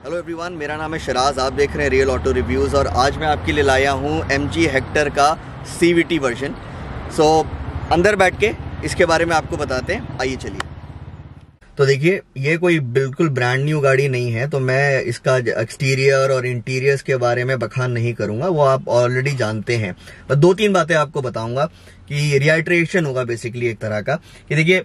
Hello everyone, मेरा नाम है शराज। आप देख रहे हैं रियल ऑटो रिव्यूज़ और आज मैं आपके लिए लाया हूँ MG हेक्टर का CVT वर्जन। सो अंदर बैठ के इसके बारे में आपको बताते हैं, आइए चलिए। तो देखिए, ये कोई बिल्कुल ब्रांड न्यू गाड़ी नहीं है, तो मैं इसका एक्सटीरियर और इंटीरियर्स के बारे में बखान नहीं करूंगा, वो आप ऑलरेडी जानते हैं। बस दो तीन बातें आपको बताऊंगा कि रिहाइड्रेशन होगा बेसिकली एक तरह का। कि देखिए,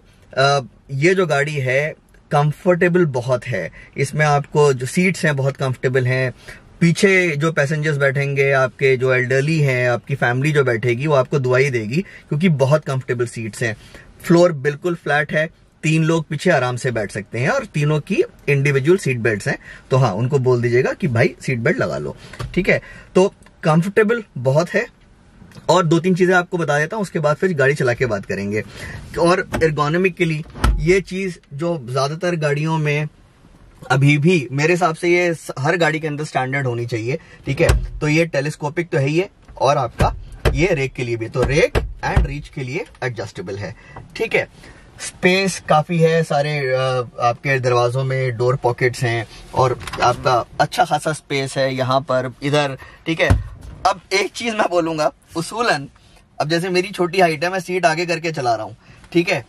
ये जो गाड़ी है कंफर्टेबल बहुत है। इसमें आपको जो सीट्स हैं बहुत कंफर्टेबल हैं। पीछे जो पैसेंजर्स बैठेंगे, आपके जो एल्डरली हैं, आपकी फैमिली जो बैठेगी, वो आपको दुआई देगी क्योंकि बहुत कंफर्टेबल सीट्स हैं। फ्लोर बिल्कुल फ्लैट है, 3 लोग पीछे आराम से बैठ सकते हैं और तीनों की इंडिविजुअल सीट बेल्ट्स हैं। तो हाँ, उनको बोल दीजिएगा कि भाई सीट बेल्ट लगा लो, ठीक है। तो कंफर्टेबल बहुत है। और दो तीन चीजें आपको बता देता हूं, उसके बाद फिर गाड़ी चला के बात करेंगे। और एर्गोनॉमिकली ये चीज जो ज्यादातर गाड़ियों में अभी भी मेरे हिसाब से ये हर गाड़ी के अंदर स्टैंडर्ड होनी चाहिए, ठीक है। तो ये टेलीस्कोपिक तो है ही है, और आपका ये रेक के लिए भी, तो रेक एंड रीच के लिए एडजस्टेबल है, ठीक है। स्पेस काफी है, सारे आपके दरवाजों में डोर पॉकेट्स हैं और आपका अच्छा खासा स्पेस है यहाँ पर, इधर, ठीक है। अब एक चीज मैं बोलूंगा, उसूलन अब जैसे मेरी छोटी हाइट है, मैं सीट आगे करके चला रहा हूँ, ठीक है।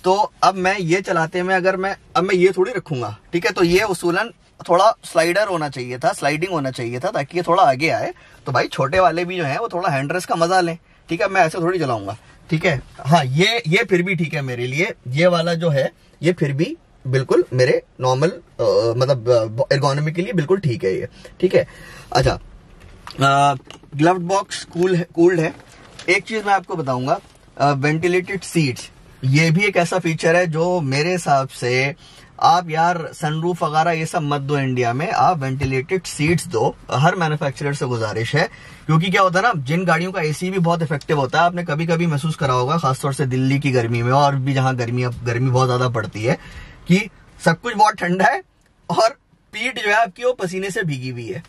तो अब मैं ये चलाते में अगर मैं ये थोड़ी रखूंगा, ठीक है। तो ये उसूलन थोड़ा स्लाइडर होना चाहिए था, स्लाइडिंग होना चाहिए था, ताकि ये थोड़ा आगे आए। तो भाई छोटे वाले भी जो है वो थोड़ा हैंड रेस्ट का मजा लें, ठीक है। मैं ऐसे थोड़ी चलाऊंगा, ठीक है। हाँ, ये फिर भी ठीक है मेरे लिए। ये वाला जो है ये फिर भी बिल्कुल मेरे नॉर्मल मतलब एर्गोनॉमी के लिए बिल्कुल ठीक है ये, ठीक है। अच्छा, ग्लव्ड बॉक्स कूल्ड है। एक चीज मैं आपको बताऊंगा, वेंटिलेटेड सीट्स, ये भी एक ऐसा फीचर है जो मेरे हिसाब से आप यार सनरूफ वगैरह ये सब मत दो इंडिया में, आप वेंटिलेटेड सीट्स दो। हर मैन्युफैक्चरर से गुजारिश है, क्योंकि क्या होता है ना, जिन गाड़ियों का AC भी बहुत इफेक्टिव होता है, आपने कभी कभी महसूस करा होगा, खासतौर से दिल्ली की गर्मी में और भी जहां गर्मी बहुत ज्यादा पड़ती है, कि सब कुछ बहुत ठंडा है और पीठ जो है आपकी वो पसीने से भीगी हुई है।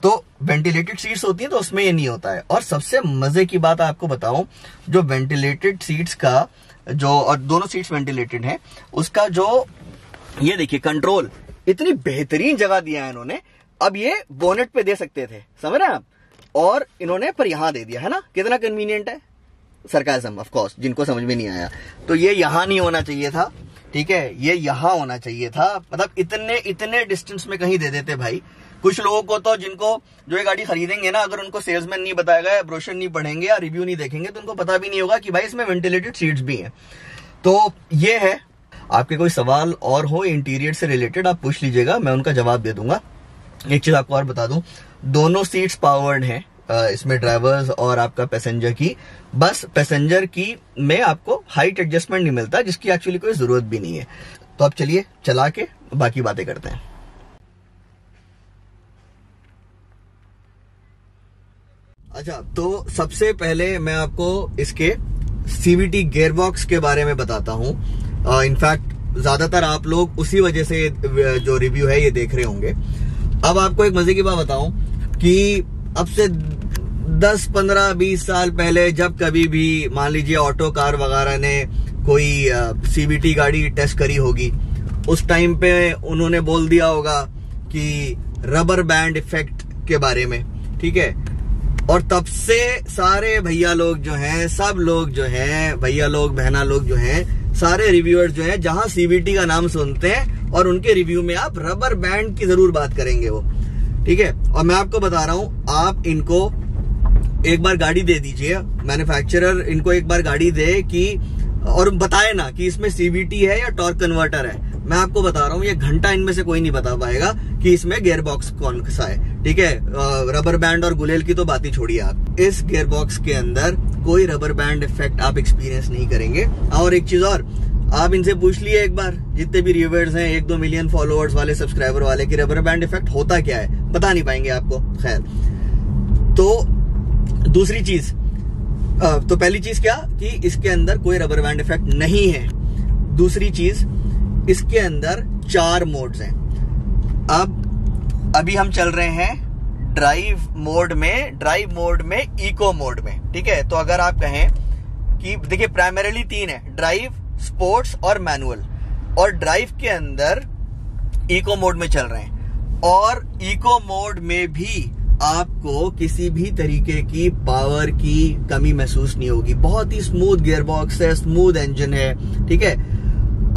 तो वेंटिलेटेड सीट्स होती हैं तो उसमें ये नहीं होता है। और सबसे मजे की बात आपको बताऊं, जो वेंटिलेटेड सीट्स का जो, और दोनों सीट्स वेंटिलेटेड हैं, उसका जो ये देखिए कंट्रोल, इतनी बेहतरीन जगह दिया है इन्होंने। अब ये बोनेट पे दे सकते थे, समझ रहे हैं आप, और इन्होंने पर यहां दे दिया है ना, कितना कन्वीनियंट है। सरकाज़म ऑफ कोर्स, जिनको समझ में नहीं आया, तो ये यहां नहीं होना चाहिए था, ठीक है, ये यहां होना चाहिए था। मतलब इतने डिस्टेंस में कहीं दे देते भाई। कुछ लोगों को तो, जिनको जो ये गाड़ी खरीदेंगे ना, अगर उनको सेल्समैन नहीं बताएगा, ब्रोशर नहीं पढ़ेंगे या रिव्यू नहीं देखेंगे, तो उनको पता भी नहीं होगा कि भाई इसमें वेंटिलेटेड सीट्स भी हैं। तो ये है। आपके कोई सवाल और हो इंटीरियर से रिलेटेड, आप पूछ लीजिएगा, मैं उनका जवाब दे दूंगा। एक चीज आपको और बता दूं, दोनों सीट्स पावर्ड हैं, इसमें ड्राइवर्स और आपका पैसेंजर की। बस पैसेंजर की में आपको हाइट एडजस्टमेंट नहीं मिलता, जिसकी एक्चुअली कोई जरूरत भी नहीं है। तो अब चलिए चला के बाकी बातें करते हैं। अच्छा, तो सबसे पहले मैं आपको इसके CVT गियरबॉक्स के बारे में बताता हूं। इनफैक्ट ज्यादातर आप लोग उसी वजह से जो रिव्यू है ये देख रहे होंगे। अब आपको एक मजे की बात बताऊं कि अब से 10, 15, 20 साल पहले जब कभी भी मान लीजिए ऑटो कार वगैरह ने कोई CVT गाड़ी टेस्ट करी होगी, उस टाइम पे उन्होंने बोल दिया होगा कि रबर बैंड इफेक्ट के बारे में, ठीक है। और तब से सारे भैया लोग जो हैं, सब लोग जो हैं, भैया लोग बहना लोग जो हैं, सारे रिव्यूअर्स जो हैं, जहां CVT का नाम सुनते हैं और उनके रिव्यू में आप रबर बैंड की जरूर बात करेंगे वो, ठीक है। और मैं आपको बता रहा हूं, आप इनको एक बार गाड़ी दे दीजिए, मैन्युफैक्चरर इनको एक बार गाड़ी दे कि, और बताए ना कि इसमें CVT है या टॉर्क कन्वर्टर है, मैं आपको बता रहा हूं ये घंटा इनमें से कोई नहीं बता पाएगा कि इसमें गियर बॉक्स कौन सा है, ठीक है। रबर बैंड और गुलेल की तो बात ही छोड़िए आप, इस गियर बॉक्स के अंदर कोई रबर बैंड इफेक्ट आप एक्सपीरियंस नहीं करेंगे। और एक चीज और, आप इनसे पूछ लिए एक बार, जितने भी रिव्यूअर्स हैं, 1-2 मिलियन फॉलोअर्स वाले, सब्सक्राइबर वाले, कि रबर बैंड इफेक्ट होता क्या है, बता नहीं पाएंगे आपको। खैर, तो दूसरी चीज, तो पहली चीज क्या कि इसके अंदर कोई रबर बैंड इफेक्ट नहीं है। दूसरी चीज, इसके अंदर 4 मोड्स हैं। अब अभी हम चल रहे हैं ड्राइव मोड में, इको मोड में, ठीक है। तो अगर आप कहें कि देखिए प्राइमरीली 3 है, ड्राइव, स्पोर्ट्स और मैनुअल, और ड्राइव के अंदर इको मोड में चल रहे हैं। और इको मोड में भी आपको किसी भी तरीके की पावर की कमी महसूस नहीं होगी। बहुत ही स्मूथ गियरबॉक्स है, स्मूथ इंजन है, ठीक है।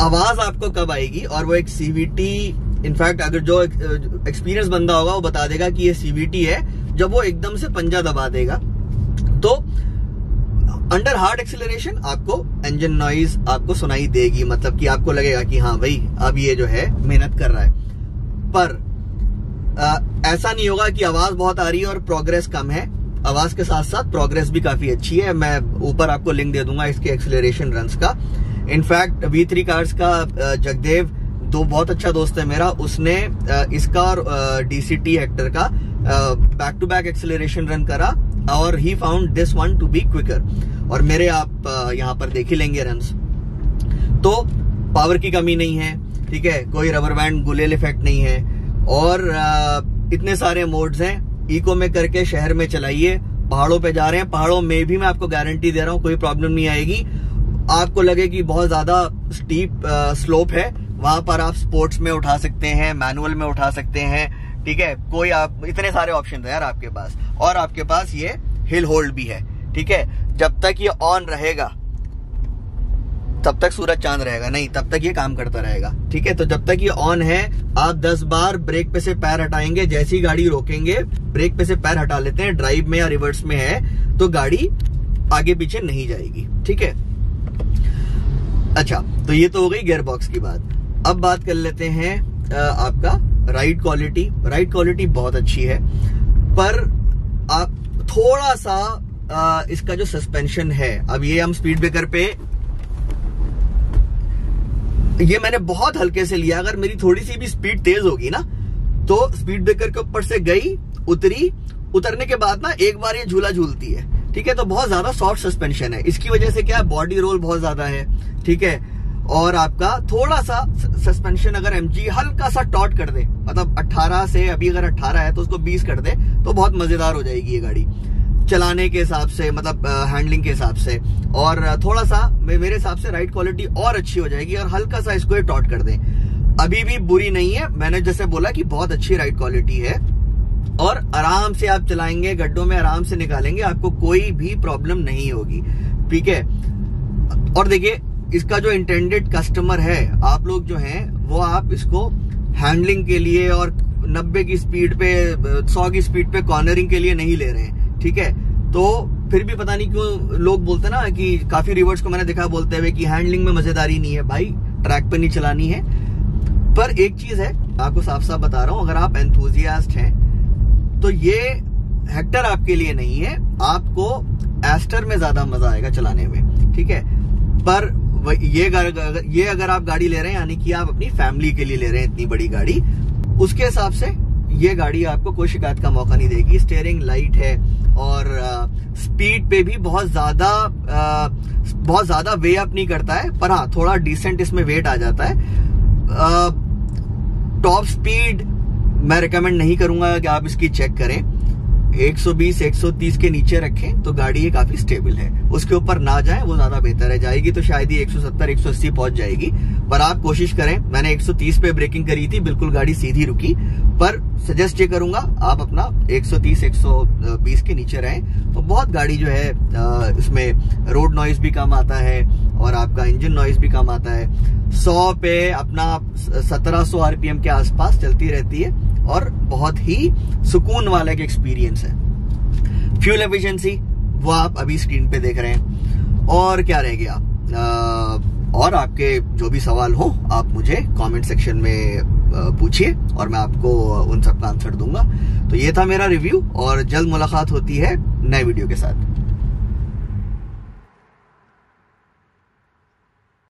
आवाज आपको कब आएगी, और वो एक सीवीटी, इनफैक्ट अगर जो एक्सपीरियंस बंदा होगा वो बता देगा कि ये सीवीटी है, जब वो एकदम से पंजा दबा देगा तो अंडर हार्ड एक्सीलरेशन आपको इंजन नॉइज आपको सुनाई देगी, मतलब कि आपको लगेगा कि हाँ भाई अब ये जो है मेहनत कर रहा है। पर ऐसा नहीं होगा कि आवाज बहुत आ रही है और प्रोग्रेस कम है। आवाज के साथ साथ प्रोग्रेस भी काफी अच्छी है। मैं ऊपर आपको लिंक दे दूंगा इसके एक्सीलरेशन रन्स का। इनफैक्ट V3 कार्स का जगदेव बहुत अच्छा दोस्त है मेरा, उसने इसका और DCT हेक्टर का back to back acceleration run करा और he found this one to be quicker. और मेरे आप यहाँ पर देख ही लेंगे रन्स, तो पावर की कमी नहीं है, ठीक है, कोई रबर बैंड गुलेल इफेक्ट नहीं है। और इतने सारे मोड्स हैं। इको में करके शहर में चलाइए, पहाड़ों पे जा रहे हैं, पहाड़ों में भी मैं आपको गारंटी दे रहा हूँ कोई प्रॉब्लम नहीं आएगी। आपको लगे कि बहुत ज्यादा स्टीप स्लोप है, वहां पर आप स्पोर्ट्स में उठा सकते हैं, मैनुअल में उठा सकते हैं, ठीक है। कोई आप इतने सारे ऑप्शन है यार आपके पास, और आपके पास ये हिल होल्ड भी है, ठीक है। जब तक ये ऑन रहेगा तब तक सूरज चांद रहेगा, नहीं तब तक ये काम करता रहेगा, ठीक है। तो जब तक ये ऑन है आप 10 बार ब्रेक पे से पैर हटाएंगे, जैसी गाड़ी रोकेंगे ब्रेक पे से पैर हटा लेते हैं, ड्राइव में या रिवर्स में है तो गाड़ी आगे पीछे नहीं जाएगी, ठीक है। अच्छा, तो ये तो हो गई गियर बॉक्स की बात। अब बात कर लेते हैं आपका राइड क्वालिटी। राइड क्वालिटी बहुत अच्छी है, पर आप थोड़ा सा इसका जो सस्पेंशन है, अब ये हम स्पीड ब्रेकर पे, ये मैंने बहुत हल्के से लिया, अगर मेरी थोड़ी सी भी स्पीड तेज होगी ना तो स्पीड ब्रेकर के ऊपर से गई, उतरी, उतरने के बाद ना एक बार ये झूला झूलती है, ठीक है। तो बहुत ज्यादा सॉफ्ट सस्पेंशन है, इसकी वजह से क्या बॉडी रोल बहुत ज्यादा है, ठीक है। और आपका थोड़ा सा सस्पेंशन अगर MG हल्का सा टॉट कर दे, मतलब 18 से, अभी अगर 18 है तो उसको 20 कर दे तो बहुत मजेदार हो जाएगी ये गाड़ी चलाने के हिसाब से, मतलब हैंडलिंग के हिसाब से। और थोड़ा सा मेरे हिसाब से राइड क्वालिटी और अच्छी हो जाएगी, और हल्का सा इसको टॉट कर दे, अभी भी बुरी नहीं है। मैंने जैसे बोला कि बहुत अच्छी राइड क्वालिटी है, और आराम से आप चलाएंगे, गड्ढों में आराम से निकालेंगे, आपको कोई भी प्रॉब्लम नहीं होगी, ठीक है। और देखिए इसका जो इंटेंडेड कस्टमर है, आप लोग जो हैं वो आप इसको हैंडलिंग के लिए और 90 की स्पीड पे, 100 की स्पीड पे कॉर्नरिंग के लिए नहीं ले रहे हैं, ठीक है। तो फिर भी पता नहीं क्यों लोग बोलते ना कि काफी रिवर्स को मैंने देखा बोलते हुए कि हैंडलिंग में मजेदारी नहीं है। भाई ट्रैक पे नहीं चलानी है। पर एक चीज है, आपको साफ साफ बता रहा हूं, अगर आप एंथुजियास्ट हैं तो ये हेक्टर आपके लिए नहीं है, आपको एस्टर में ज्यादा मजा आएगा चलाने में, ठीक है। पर ये अगर आप गाड़ी ले रहे हैं, यानी कि आप अपनी फैमिली के लिए ले रहे हैं इतनी बड़ी गाड़ी, उसके हिसाब से ये गाड़ी आपको कोई शिकायत का मौका नहीं देगी। स्टीयरिंग लाइट है, और स्पीड पे भी बहुत ज्यादा वे अप नहीं करता है, पर हाँ थोड़ा डिसेंट इसमें वेट आ जाता है। टॉप स्पीड मैं रिकमेंड नहीं करूंगा कि आप इसकी चेक करें, 120-130 के नीचे रखें तो गाड़ी ये काफी स्टेबल है, उसके ऊपर ना जाए वो ज्यादा बेहतर है। जाएगी तो शायद ये 170-180 पहुंच जाएगी, पर आप कोशिश करें। मैंने 130 पे ब्रेकिंग करी थी, बिल्कुल गाड़ी सीधी रुकी, पर सजेस्ट ये करूंगा आप अपना 130-120 के नीचे रहें, तो बहुत गाड़ी जो है इसमें रोड नॉइज भी कम आता है और आपका इंजन नॉइज भी कम आता है। 100 पे अपना 1700 RPM के आसपास चलती रहती है, और बहुत ही सुकून वाला एक एक्सपीरियंस है। फ्यूल एफिशिएंसी वो आप अभी स्क्रीन पे देख रहे हैं। और क्या रह गया, और आपके जो भी सवाल हो आप मुझे कमेंट सेक्शन में पूछिए और मैं आपको उन सब का आंसर दूंगा। तो ये था मेरा रिव्यू, और जल्द मुलाकात होती है नए वीडियो के साथ।